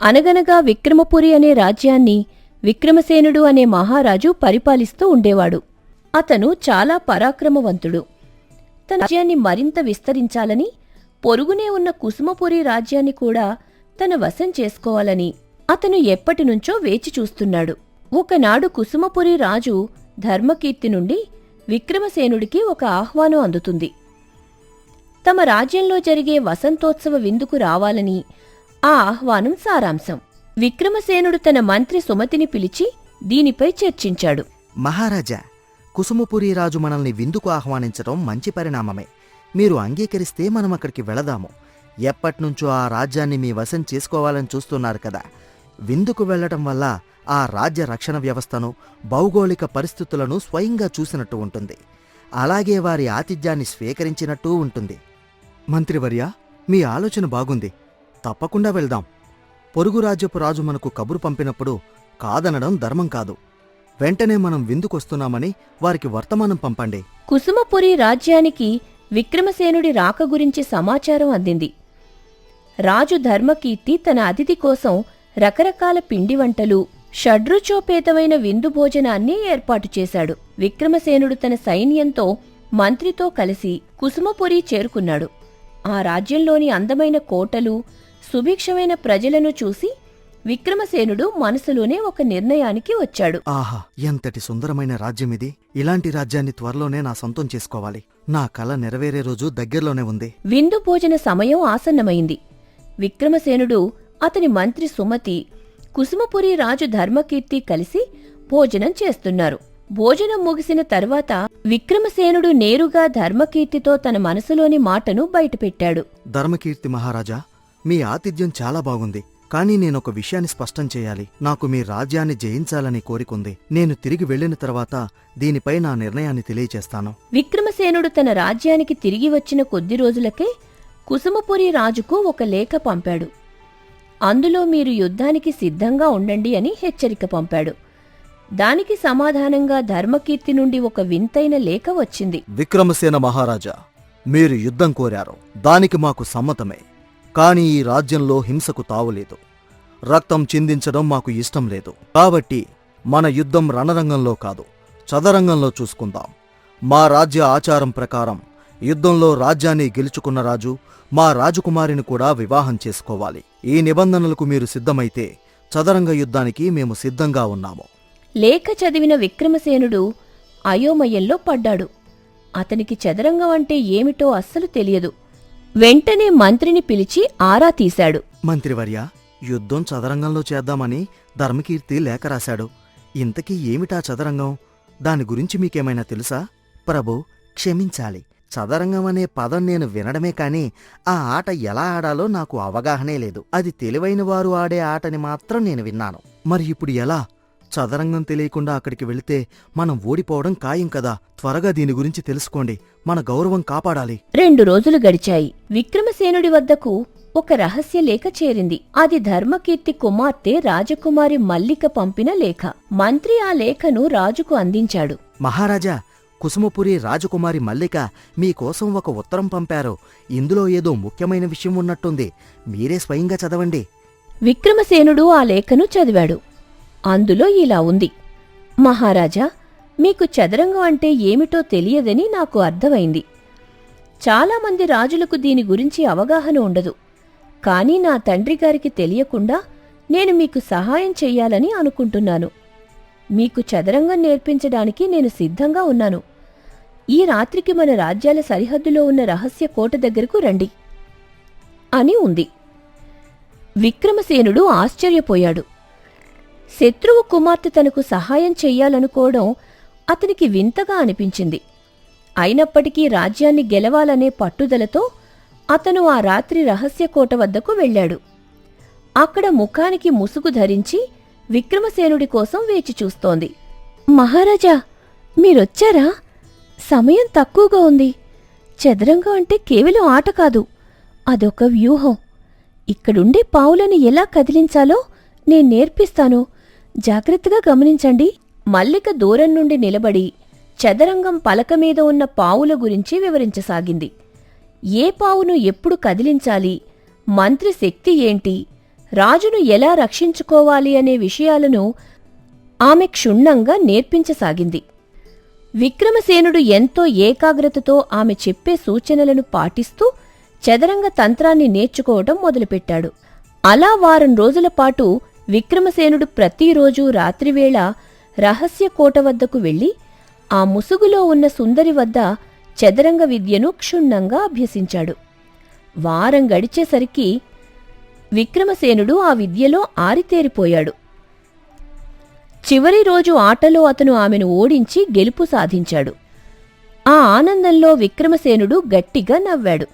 అనగనగా విక్రమపురి అనే రాజ్యాన్ని విక్రమసేనుడు అనే మహారాజు పరిపాలిస్తూ ఉండేవాడు. అతను చాలా పరాక్రమవంతుడు. తన రాజ్యాన్ని మరింత విస్తరించాలని, పొరుగునే ఉన్న కుసుమపురి రాజ్యాన్ని కూడా తన వశం చేసుకోవాలని అతను ఎప్పటినుంచో వేచి చూస్తున్నాడు. ఒకనాడు కుసుమపురి రాజు ధర్మకీర్తి నుండి విక్రమసేనుడికి ఒక ఆహ్వానం అందుతుంది. తమ రాజ్యంలో జరిగే వసంతోత్సవ విందుకు రావాలని ఆ ఆహ్వానం సారాంశం. విక్రమసేనుడు తన మంత్రి సుమతిని పిలిచి దీనిపై చర్చించాడు. మహారాజా, కుసుమపురి రాజు మనల్ని విందుకు ఆహ్వానించడం మంచి పరిణామమే. మీరు అంగీకరిస్తే మనం అక్కడికి వెళదాము. ఎప్పట్నుంచో ఆ రాజ్యాన్ని మీ వశం చేసుకోవాలని చూస్తున్నారు కదా. విందుకు వెళ్లటం వల్ల ఆ రాజ్య రక్షణ వ్యవస్థను, భౌగోళిక పరిస్థితులను స్వయంగా చూసినట్టు ఉంటుంది. అలాగే వారి ఆతిథ్యాన్ని స్వీకరించినట్టూ ఉంటుంది. మంత్రివర్య, మీ ఆలోచన బాగుంది. తప్పకుండా వెళ్దాం. పొరుగు రాజ్యపు రాజు మనకు కబురు పంపినప్పుడు కాదనడం ధర్మం కాదు. వెంటనే మనం విందుకొస్తున్నామని వారికి వర్తమానం పంపండి. కుసుమపురి రాజ్యానికి విక్రమసేనుడి రాక గురించి సమాచారం అందింది. రాజు ధర్మకీర్తి తన అతిథి కోసం రకరకాల పిండి వంటలు, షడ్రుచోపేతమైన విందు భోజనాన్ని ఏర్పాటు చేశాడు. విక్రమసేనుడు తన సైన్యంతో మంత్రితో కలిసి కుసుమపురి చేరుకున్నాడు. ఆ రాజ్యంలోని అందమైన కోటలు, సుభిక్షమైన ప్రజలను చూసి విక్రమసేనుడు మనసులోనే ఒక నిర్ణయానికి వచ్చాడు. ఆహా, ఎంతటి సుందరమైన రాజ్యమిది! ఇలాంటి రాజ్యాన్ని త్వరలోనే నా సొంతం చేసుకోవాలి. నా కల నెరవేరే రోజు దగ్గరలోనే ఉంది. విందు భోజన సమయం ఆసన్నమైంది. విక్రమసేనుడు, అతని మంత్రి సుమతి, కుసుమపురి రాజు ధర్మకీర్తి కలిసి భోజనం చేస్తున్నారు. భోజనం ముగిసిన తర్వాత విక్రమసేనుడు నేరుగా ధర్మకీర్తితో తన మనసులోని మాటను బయటపెట్టాడు. ధర్మకీర్తి మహారాజా, మీ ఆతిథ్యం చాలా బాగుంది. కానీ నేనొక విషయాన్ని స్పష్టం చేయాలి. నాకు మీ రాజ్యాన్ని జయించాలని కోరికుంది. నేను తిరిగి వెళ్లిన తర్వాత దీనిపై నా నిర్ణయాన్ని తెలియచేస్తాను. విక్రమసేనుడు తన రాజ్యానికి తిరిగి వచ్చిన కొద్ది రోజులకే కుసుమపురి రాజుకు ఒక లేఖ పంపాడు. అందులో మీరు యుద్ధానికి సిద్ధంగా ఉండండి అని హెచ్చరిక పంపాడు. దానికి సమాధానంగా ధర్మకీర్తి నుండి ఒక వింతైన లేఖ వచ్చింది. విక్రమసేన మహారాజా, మీరు యుద్ధం కోరారు. దానికి మాకు సమ్మతమే. కాని ఈ రాజ్యంలో హింసకు తావులేదు. రక్తం చిందించడం మాకు ఇష్టం లేదు. కాబట్టి మన యుద్ధం రణరంగంలో కాదు, చదరంగంలో చూసుకుందాం. మా రాజ్య ఆచారం ప్రకారం యుద్ధంలో రాజ్యాన్ని గెలుచుకున్న రాజు మా రాజకుమారిని కూడా వివాహం చేసుకోవాలి. ఈ నిబంధనలకు మీరు సిద్ధమైతే చదరంగ యుద్ధానికి మేము సిద్ధంగా ఉన్నాము. లేఖ చదివిన విక్రమసేనుడు అయోమయంలో పడ్డాడు. అతనికి చదరంగం అంటే ఏమిటో అస్సలు తెలియదు. వెంటనే మంత్రిని పిలిచి ఆరా తీశాడు. మంత్రివర్య, యుద్ధం చదరంగంలో చేద్దామని ధర్మకీర్తి లేఖ రాశాడు. ఇంతకీ ఏమిటా చదరంగం? దాని గురించి మీకేమైనా తెలుసా? ప్రభు, క్షమించాలి. చదరంగం అనే పదం నేను వినడమే కాని ఆ ఆట ఎలా ఆడాలో నాకు అవగాహనే లేదు. అది తెలివైన వారు ఆడే ఆటని మాత్రం నేను విన్నాను. మరి ఇప్పుడు ఎలా? చదరంగం తెలియకుండా అక్కడికి వెళితే మనం ఓడిపోవడం ఖాయం కదా. త్వరగా దీని గురించి తెలుసుకోండి. మన గౌరవం కాపాడాలి. 2 రోజులు గడిచాయి. విక్రమసేనుడి వద్దకు ఒక రహస్య లేఖ చేరింది. అది ధర్మకీర్తి కుమార్తె రాజకుమారి మల్లిక పంపిన లేఖ. మంత్రి ఆ లేఖను రాజుకు అందించాడు. మహారాజా, కుసుమపురి రాజకుమారి మల్లిక మీకోసం ఒక ఉత్తరం పంపారు. ఇందులో ఏదో ముఖ్యమైన విషయం ఉన్నట్టుంది. మీరే స్వయంగా చదవండి. విక్రమసేనుడు ఆ లేఖను చదివాడు. అందులో ఇలా ఉంది. మహారాజా, మీకు చదరంగం అంటే ఏమిటో తెలియదని నాకు అర్థమైంది. చాలామంది రాజులకు దీని గురించి అవగాహన ఉండదు. కానీ నా తండ్రిగారికి తెలియకుండా నేను మీకు సహాయం చెయ్యాలని అనుకుంటున్నాను. మీకు చదరంగం నేర్పించడానికి నేను సిద్ధంగా ఉన్నాను. ఈ రాత్రికి మన రాజ్యాల సరిహద్దులో ఉన్న రహస్య కోట దగ్గరకు రండి అని ఉంది. విక్రమసేనుడు ఆశ్చర్యపోయాడు. శత్రువు కుమార్తె తనకు సహాయం చెయ్యాలనుకోవడం అతనికి వింతగా అనిపించింది. అయినప్పటికీ రాజ్యాన్ని గెలవాలనే పట్టుదలతో అతను ఆ రాత్రి రహస్యకోట వద్దకు వెళ్లాడు. అక్కడ ముఖానికి ముసుగు ధరించి విక్రమసేనుడి కోసం వేచి చూస్తోంది. మహారాజా, మీరొచ్చారా? సమయం తక్కువగా ఉంది. చదరంగం అంటే కేవలం ఆట కాదు, అదొక వ్యూహం. ఇక్కడుండే పావులను ఎలా కదిలించాలో నేను నేర్పిస్తాను. జాగ్రత్తగా గమనించండి. మల్లిక దూరం నుండి నిలబడి చదరంగం పలకమీద ఉన్న పావుల గురించి వివరించసాగింది. ఏ పావును ఎప్పుడు కదిలించాలి, మంత్రి శక్తి ఏంటి, రాజును ఎలా రక్షించుకోవాలి అనే విషయాలను ఆమె క్షుణ్ణంగా నేర్పించసాగింది. విక్రమసేనుడు ఎంతో ఏకాగ్రతతో ఆమె చెప్పే సూచనలను పాటిస్తూ చదరంగ తంత్రాన్ని నేర్చుకోవటం మొదలుపెట్టాడు. అలా వారం రోజులపాటు విక్రమసేనుడు ప్రతిరోజూ రాత్రివేళ రహస్య కోట వద్దకు వెళ్లి ఆ ముసుగులో ఉన్న సుందరి వద్ద చదరంగ విద్యను క్షుణ్ణంగా అభ్యసించాడు. వారం గడిచేసరికి విక్రమసేనుడు ఆ విద్యలో ఆరితేరిపోయాడు. చివరి రోజు ఆటలో అతను ఆమెను ఓడించి గెలుపు సాధించాడు. ఆ ఆనందంలో విక్రమసేనుడు గట్టిగా నవ్వాడు.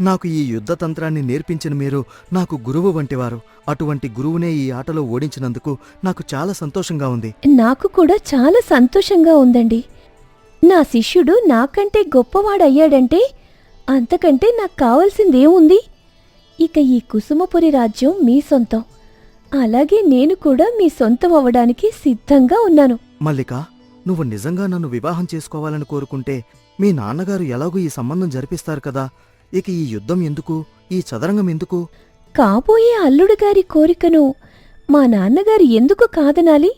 నాకు ఈ యుద్ధతంత్రాన్ని నేర్పించిన మీరు నాకు గురువు వంటివారు. అటువంటి గురువునే ఈ ఆటలో ఓడించినందుకు నాకు చాలా సంతోషంగా ఉంది. నాకు కూడా చాలా సంతోషంగా ఉందండి. నా శిష్యుడు నాకంటే గొప్పవాడయ్యాడంటే అంతకంటే నాకు కావలసిందేముంది? ఇక ఈ కుసుమపురి రాజ్యం మీ సొంతం. అలాగే నేను కూడా మీ సొంతం అవ్వడానికి సిద్ధంగా ఉన్నాను. మల్లికా, నువ్వు నిజంగా నన్ను వివాహం చేసుకోవాలని కోరుకుంటే మీ నాన్నగారు ఎలాగూ ఈ సంబంధం జరిపిస్తారు కదా. ఇక ఈ యుద్ధం ఎందుకు, ఈ చదరంగం ఎందుకు? కాబోయే అల్లుడుగారి కోరికను మా నాన్నగారు ఎందుకు కాదనాలి?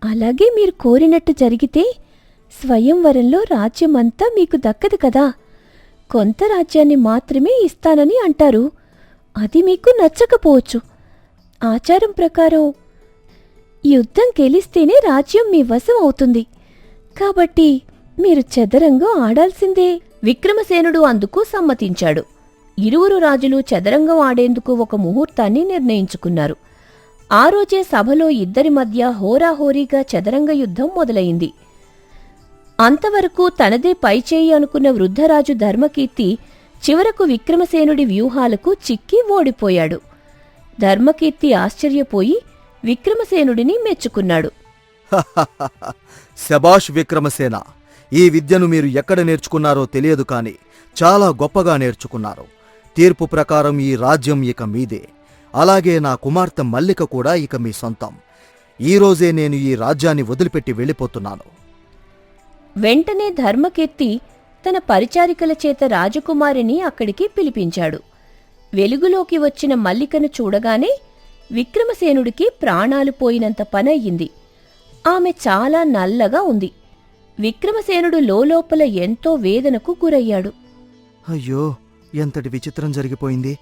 అలాగే మీరు కోరినట్టు జరిగితే స్వయంవరంలో రాజ్యమంతా మీకు దక్కదు కదా. కొంత రాజ్యాన్ని మాత్రమే ఇస్తానని అంటారు. అది మీకు నచ్చకపోవచ్చు. ఆచారం ప్రకారం యుద్ధం గెలిస్తేనే రాజ్యం మీ వశం అవుతుంది. కాబట్టి మీరు చదరంగం ఆడాల్సిందే. విక్రమసేనుడు అందుకు సమ్మతించాడు. ఇరువురు రాజులు చదరంగం ఆడేందుకు ఒక ముహూర్తాన్ని నిర్ణయించుకున్నారు. ఆ రోజే సభలో ఇద్దరి మధ్య హోరాహోరీగా చదరంగ యుద్ధం మొదలయింది. అంతవరకు తనదే పైచేయి అనుకున్న వృద్ధరాజు ధర్మకీర్తి చివరకు విక్రమసేనుడి వ్యూహాలకు చిక్కి ఓడిపోయాడు. ధర్మకీర్తి ఆశ్చర్యపోయి విక్రమసేనుడిని మెచ్చుకున్నాడు. శబాష్ విక్రమసేన, ఈ విద్యను మీరు ఎక్కడ నేర్చుకున్నారో తెలియదు కాని చాలా గొప్పగా నేర్చుకున్నారు. తీర్పు ప్రకారం ఈ రాజ్యం ఇక మీదే. అలాగే నా కుమార్తె మల్లిక కూడా ఇక మీ సొంతం. ఈరోజే నేను ఈ రాజ్యాన్ని వదిలిపెట్టి వెళ్ళిపోతున్నాను. వెంటనే ధర్మకీర్తి తన పరిచారికల చేత రాజకుమారిని అక్కడికి పిలిపించాడు. వెలుగులోకి వచ్చిన మల్లికను చూడగానే విక్రమసేనుడికి ప్రాణాలు పోయినంత పనయ్యింది. ఆమె చాలా నల్లగా ఉంది. విక్రమసేనుడు లోలోపల ఎంతో వేదనకు గురయ్యాడు. అయ్యో, ఎంతటి విచిత్రం జరిగిపోయింది.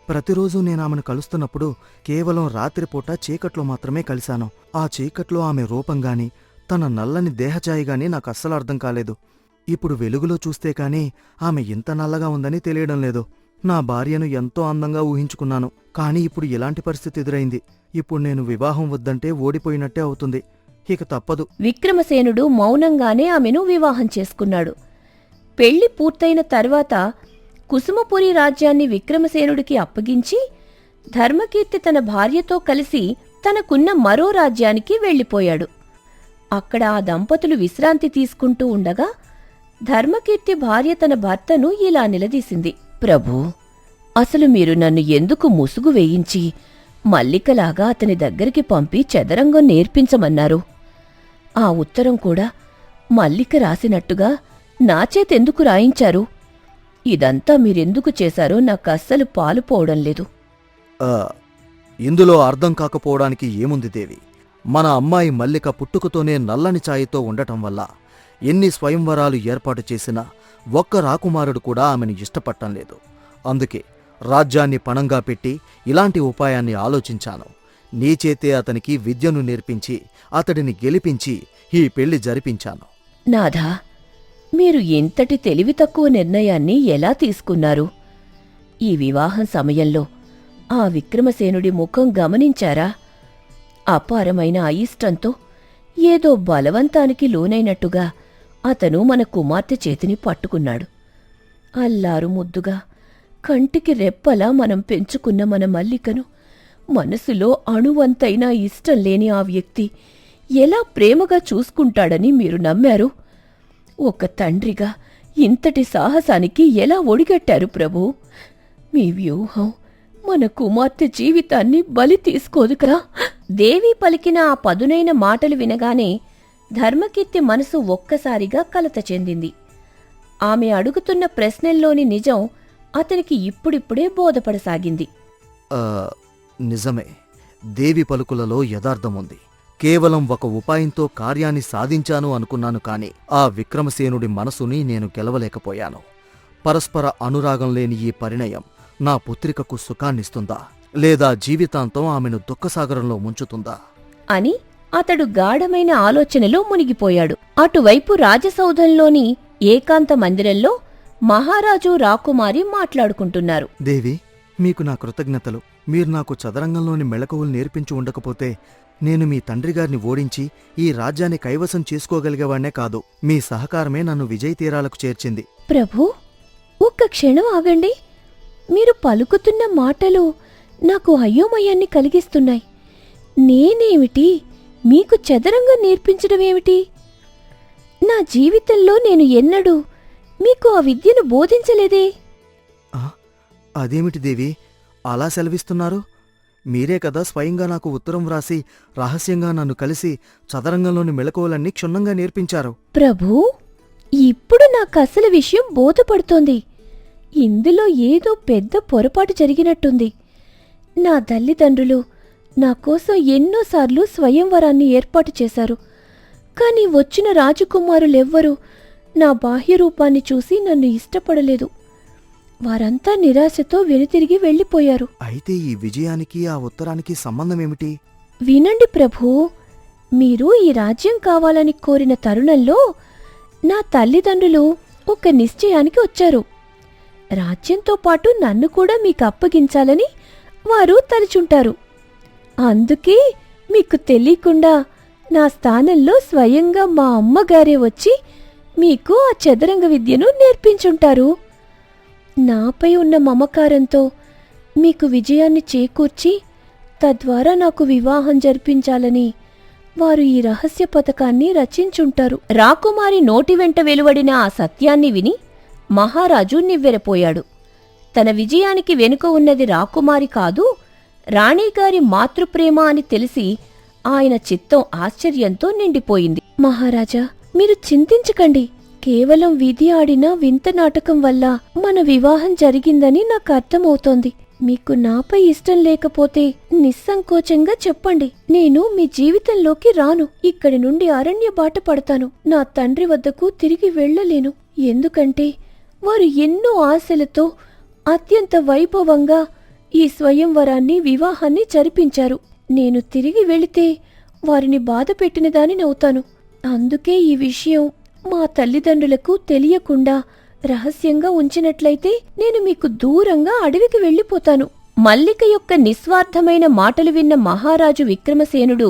ప్రతిరోజూ నేనామెను కలుస్తున్నప్పుడు కేవలం రాత్రిపూట చీకట్లో మాత్రమే కలిశాను. ఆ చీకట్లో ఆమె రూపంగాని తన నల్లని దేహఛాయిగాని నాకు అస్సలు అర్థం కాలేదు. ఇప్పుడు వెలుగులో చూస్తే కాని ఆమె ఇంత నల్లగా ఉందని తెలియడం లేదు. నా భార్యను ఎంతో అందంగా ఊహించుకున్నాను. కాని ఇప్పుడు ఇలాంటి పరిస్థితి ఎదురైంది. ఇప్పుడు నేను వివాహం వద్దంటే ఓడిపోయినట్టే అవుతుంది. ఇక తప్పదు. విక్రమసేనుడు మౌనంగానే ఆమెను వివాహం చేసుకున్నాడు. పెళ్లి పూర్తయిన తర్వాత కుసుమపురి రాజ్యాన్ని విక్రమసేనుడికి అప్పగించి ధర్మకీర్తి తన భార్యతో కలిసి తనకున్న మరో రాజ్యానికి వెళ్ళిపోయాడు. అక్కడ ఆ దంపతులు విశ్రాంతి తీసుకుంటూ ఉండగా ధర్మకీర్తి భార్య తన భర్తను ఇలా నిలదీసింది. ప్రభూ, అసలు మీరు నన్ను ఎందుకు ముసుగు వేయించి మల్లికలాగా అతని దగ్గరికి పంపి చదరంగం నేర్పించమన్నారు? ఆ ఉత్తరం కూడా మల్లిక రాసినట్టుగా నాచేతెందుకు రాయించారు? ఇదంతా మీరెందుకు చేశారో నాకస్సలు పాలుపోవడం లేదు. ఇందులో అర్థం కాకపోవడానికి ఏముంది దేవి? మన అమ్మాయి మల్లిక పుట్టుకతోనే నల్లని ఛాయతో ఉండటం వల్ల ఎన్ని స్వయంవరాలు ఏర్పాటు చేసినా ఒక్క రాకుమారుడు కూడా ఆమెను ఇష్టపడటం లేదు. అందుకే రాజ్యాన్ని పణంగా పెట్టి ఇలాంటి ఉపాయాన్ని ఆలోచించాను. నీచేతే అతనికి విద్యను నేర్పించి అతడిని గెలిపించి ఈ పెళ్లి జరిపించాను. నాథా, మీరు ఇంతటి తెలివి తక్కువ నిర్ణయాన్ని ఎలా తీసుకున్నారు? ఈ వివాహం సమయంలో ఆ విక్రమసేనుడి ముఖం గమనించారా? అపారమైన అయిష్టంతో ఏదో బలవంతానికి లోనైనట్టుగా అతను మన కుమార్తె చేతిని పట్టుకున్నాడు. అల్లారు ముద్దుగా కంటికి రెప్పలా మనం పెంచుకున్న మన మల్లికను మనసులో అణువంతైనా ఇష్టం లేని ఆ వ్యక్తి ఎలా ప్రేమగా చూసుకుంటాడని మీరు నమ్మారు? ఒక తండ్రిగా ఇంతటి సాహసానికి ఎలా ఒడిగట్టారు ప్రభూ? మీ వ్యూహం మన కుమార్తె జీవితాన్ని బలి తీసుకోదు కదా. దేవి పలికిన ఆ పదునైన మాటలు వినగానే ధర్మకీర్తి మనసు ఒక్కసారిగా కలత చెందింది. ఆమె అడుగుతున్న ప్రశ్నల్లోని నిజం అతనికి ఇప్పుడిప్పుడే బోధపడసాగింది. నిజమే, దేవి పలుకులలో యథార్థముంది. కేవలం ఒక ఉపాయంతో కార్యాన్ని సాధించాను అనుకున్నాను కాని ఆ విక్రమసేనుడి మనసుని నేను గెలవలేకపోయాను. పరస్పర అనురాగం లేని ఈ పరిణయం నా పుత్రికకు సుఖాన్నిస్తుందా, లేదా జీవితాంతం ఆమెను దుఃఖసాగరంలో ముంచుతుందా అని అతడు గాఢమైన ఆలోచనలో మునిగిపోయాడు. అటువైపు రాజసౌధంలోని ఏకాంత మందిరంలో మహారాజు రాకుమారి మాట్లాడుకుంటున్నారు. దేవి, మీకు నా కృతజ్ఞతలు. మీరు నాకు చదరంగంలోని మెళకువలు నేర్పించి ఉండకపోతే నేను మీ తండ్రిగారిని ఓడించి ఈ రాజ్యాన్ని కైవసం చేసుకోగలిగేవాణ్ణే కాదు. మీ సహకారమే నన్ను విజయతీరాలకు చేర్చింది. ప్రభూ, ఒక్క క్షణం ఆగండి. మీరు పలుకుతున్న మాటలు నాకు అయోమయాన్ని కలిగిస్తున్నాయి. నేనేమిటి మీకు చదరంగం నేర్పించడమేమిటి? నా జీవితంలో నేను ఎన్నడూ మీకు ఆ విద్యను బోధించలేదే. అదేమిటి దేవి, అలా సెలవిస్తున్నారు? మీరే కదా స్వయంగా నాకు ఉత్తరం వ్రాసి రహస్యంగా నన్ను కలిసి చదరంగంలోని మెళకువలన్నీ క్షుణ్ణంగా నేర్పించారు. ప్రభూ, ఇప్పుడు నాకసలు విషయం బోధపడుతోంది. ఇందులో ఏదో పెద్ద పొరపాటు జరిగినట్టుంది. నా తల్లిదండ్రులు నాకోసం ఎన్నోసార్లు స్వయంవరాన్ని ఏర్పాటు చేశారు. కాని వచ్చిన రాజకుమారులెవ్వరూ నా బాహ్యరూపాన్ని చూసి నన్ను ఇష్టపడలేదు. వారంతా నిరాశతో వెనుతిరిగి వెళ్ళిపోయారు. అయితే ఈ విజయానికి ఆ ఉత్తరానికి సంబంధమేమిటి? వినండి ప్రభూ, మీరు ఈ రాజ్యం కావాలని కోరిన తరుణంలో నా తల్లిదండ్రులు ఒక నిశ్చయానికి వచ్చారు. రాజ్యంతో పాటు నన్ను కూడా మీకు అప్పగించాలని వారు తలుచుంటారు. అందుకే మీకు తెలియకుండా నా స్థానంలో స్వయంగా మా అమ్మగారే వచ్చి మీకు ఆ చదరంగ విద్యను నేర్పించుంటారు. నాపై ఉన్న మమకారంతో మీకు విజయాన్ని చేకూర్చి తద్వారా నాకు వివాహం జరిపించాలని వారు ఈ రహస్య పథకాన్ని రచించుంటారు. రాకుమారి నోటి వెంట వెలువడిన ఆ సత్యాన్ని విని మహారాజు నివ్వెరపోయాడు. తన విజయానికి వెనుక ఉన్నది రాకుమారి కాదు, రాణిగారి మాతృప్రేమ అని తెలిసి ఆయన చిత్తం ఆశ్చర్యంతో నిండిపోయింది. మహారాజా, మీరు చింతించకండి. కేవలం విధి ఆడిన వింత నాటకం వల్ల మన వివాహం జరిగిందని నాకు అర్థమవుతోంది. మీకు నాపై ఇష్టం లేకపోతే నిస్సంకోచంగా చెప్పండి. నేను మీ జీవితంలోకి రాను. ఇక్కడి నుండి అరణ్య బాట పడతాను. నా తండ్రి వద్దకు తిరిగి వెళ్లలేను. ఎందుకంటే వారు ఎన్నో ఆశలతో అత్యంత వైభవంగా ఈ స్వయంవరాన్ని, వివాహాన్ని జరిపించారు. నేను తిరిగి వెళితే వారిని బాధ పెట్టిన దానినవుతాను. అందుకే ఈ విషయం మా తల్లిదండ్రులకు తెలియకుండా రహస్యంగా ఉంచినట్లయితే నేను మీకు దూరంగా అడవికి వెళ్ళిపోతాను. మల్లిక యొక్క నిస్వార్థమైన మాటలు విన్న మహారాజు విక్రమసేనుడు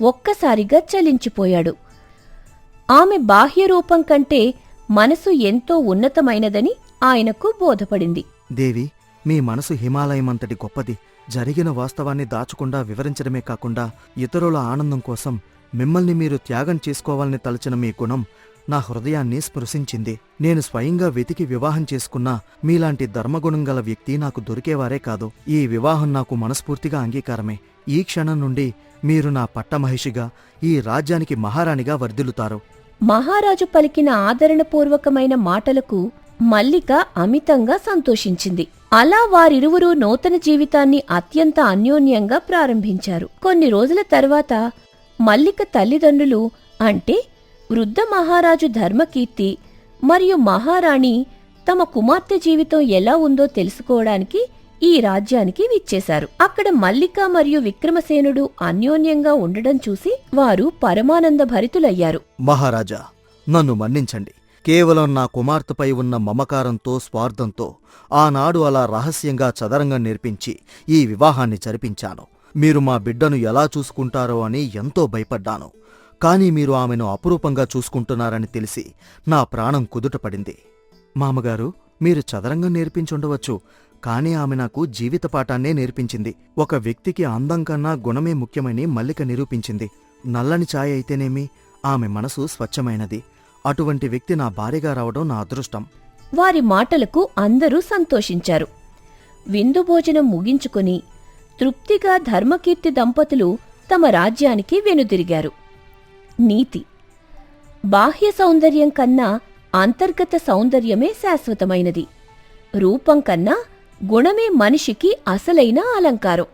ఒక్కసారిగా చలించిపోయాడు. ఆమె బాహ్యరూపం కంటే మనసు ఎంతో ఉన్నతమైనదని ఆయనకు బోధపడింది. దేవి, మీ మనసు హిమాలయమంతటి గొప్పది. జరిగిన వాస్తవాన్ని దాచకుండా వివరించడమే కాకుండా ఇతరుల ఆనందం కోసం మిమ్మల్ని మీరు త్యాగం చేసుకోవాలని తలచిన మీ గుణం నా హృదయాన్ని స్పృశించింది. నేను స్వయంగా వెతికి వివాహం చేసుకున్నా మీలాంటి ధర్మగుణం గల వ్యక్తి నాకు దొరికేవారే కాదు. ఈ వివాహం నాకు మనస్ఫూర్తిగా అంగీకారమే. ఈ క్షణం నుండి మీరు నా పట్టమహిషిగా, ఈ రాజ్యానికి మహారాణిగా వర్ధిల్లుతారు. మహారాజు పలికిన ఆదరణపూర్వకమైన మాటలకు మల్లిక అమితంగా సంతోషించింది. అలా వారిరువురూ నూతన జీవితాన్ని అత్యంత అన్యోన్యంగా ప్రారంభించారు. కొన్ని రోజుల తర్వాత మల్లిక తల్లిదండ్రులు అంటే వృద్ధ మహారాజు ధర్మకీర్తి మరియు మహారాణి తమ కుమార్తె జీవితం ఎలా ఉందో తెలుసుకోవడానికి ఈ రాజ్యానికి విచ్చేశారు. అక్కడ మల్లిక మరియు విక్రమసేనుడు అన్యోన్యంగా ఉండడం చూసి వారు పరమానంద భరితులయ్యారు. మహారాజా, నన్ను మన్నించండి. కేవలం నా కుమార్తెపై ఉన్న మమకారంతో, స్వార్థంతో ఆనాడు అలా రహస్యంగా చదరంగం నేర్పించి ఈ వివాహాన్ని జరిపించాను. మీరు మా బిడ్డను ఎలా చూసుకుంటారో అని ఎంతో భయపడ్డాను. కాని మీరు ఆమెను అపురూపంగా చూసుకుంటున్నారని తెలిసి నా ప్రాణం కుదుటపడింది. మామగారు, మీరు చదరంగం నేర్పించుండవచ్చు, కాని ఆమె నాకు జీవిత పాఠాన్నే నేర్పించింది. ఒక వ్యక్తికి అందం కన్నా గుణమే ముఖ్యమని మల్లిక నిరూపించింది. నల్లని ఛాయ అయితేనేమి, ఆమె మనసు స్వచ్ఛమైనది. అటువంటి వ్యక్తి నా భార్యగా రావడం నా అదృష్టం. వారి మాటలకు అందరూ సంతోషించారు. విందు భోజనం ముగించుకుని తృప్తిగా ధర్మకీర్తి దంపతులు తమ రాజ్యానికి వెనుదిరిగారు. నీతి: బాహ్య సౌందర్యం కన్నా అంతర్గత సౌందర్యమే శాశ్వతమైనది. రూపం కన్నా గుణమే మనిషికి అసలైన అలంకారం.